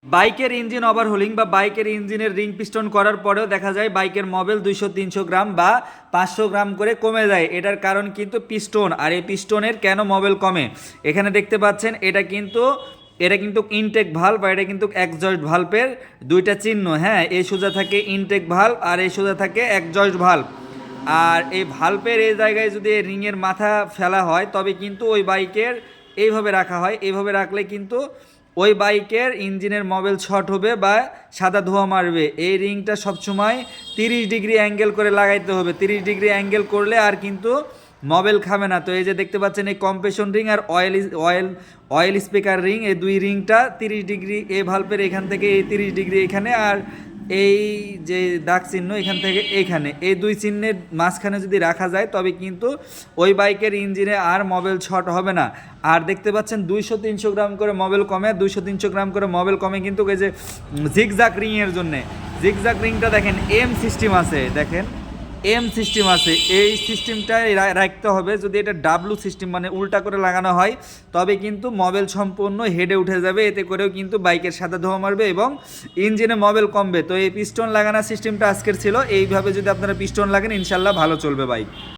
বাইকের engine overhauling বা বাইকের ইঞ্জিনের রিং পিস্টন করার পরেও দেখা যায় বাইকের মোবিল 200-300 গ্রাম বা 500 গ্রাম করে কমে যায়। এটার কারণ কিন্তু পিস্টন। আর এই পিস্টনের কেন মোবিল কমে, এখানে দেখতে পাচ্ছেন এটা কিন্তু ইনটেক ভাল্ব বা এটা কিন্তু এক্সজস্ট ভাল্বের দুইটা চিহ্ন। হ্যাঁ, এই সোজা থাকে ইনটেক ভাল্ব আর এই সোজা থাকে এক্সজস্ট ভাল্ব। আর এই ভাল্বের এই জায়গায় যদি রিংয়ের মাথা ফেলা হয় তবে কিন্তু ওই বাইকের এইভাবে রাখা হয়, এইভাবে রাখলে কিন্তু ওই বাইকের ইঞ্জিনের মোবিল শর্ট হবে বা সাদা ধোঁয়া মারবে। এই রিংটা সবসময় 30 ডিগ্রি অ্যাঙ্গেল করে লাগাইতে হবে। 30 ডিগ্রি অ্যাঙ্গেল করলে আর কিন্তু মোবিল খাবে না। তো এই যে দেখতে পাচ্ছেন এই কম্প্রেশন রিং আর অয়েল স্পিকার রিং, এই দুই রিংটা 30 ডিগ্রি, এই ভাল্বের এখান থেকে এই 30 ডিগ্রি এখানে, আর এই যে দাগ চিহ্ন এখান থেকে এইখানে, এই দুই চিহ্নের মাঝখানে যদি রাখা যায় তবে কিন্তু ওই বাইকের ইঞ্জিনে আর মোবিল শর্ট হবে না। আর দেখতে পাচ্ছেন 200-300 গ্রাম করে মোবিল কমে, 200-300 গ্রাম করে মোবিল কমে কিন্তু এই যে জিগজাগ রিংয়ের জন্যে। জিগজাগ রিংটা দেখেন এম সিস্টেম আছে, দেখেন এম সিস্টেম আছে। এই সিস্টেমটাই রাখতে হবে। যদি এটা ডাব্লু সিস্টেম মানে উল্টা করে লাগানো হয় তবে কিন্তু মোবিল সম্পূর্ণ হেডে উঠে যাবে, এতে করেও কিন্তু বাইকের সাদা ধোঁয়া মারবে এবং ইঞ্জিনে মোবিল কমবে। তো এই পিস্টন লাগানোর সিস্টেমটা আজকের ছিল। এইভাবে যদি আপনারা পিস্টন লাগেন ইনশাল্লাহ ভালো চলবে বাইক।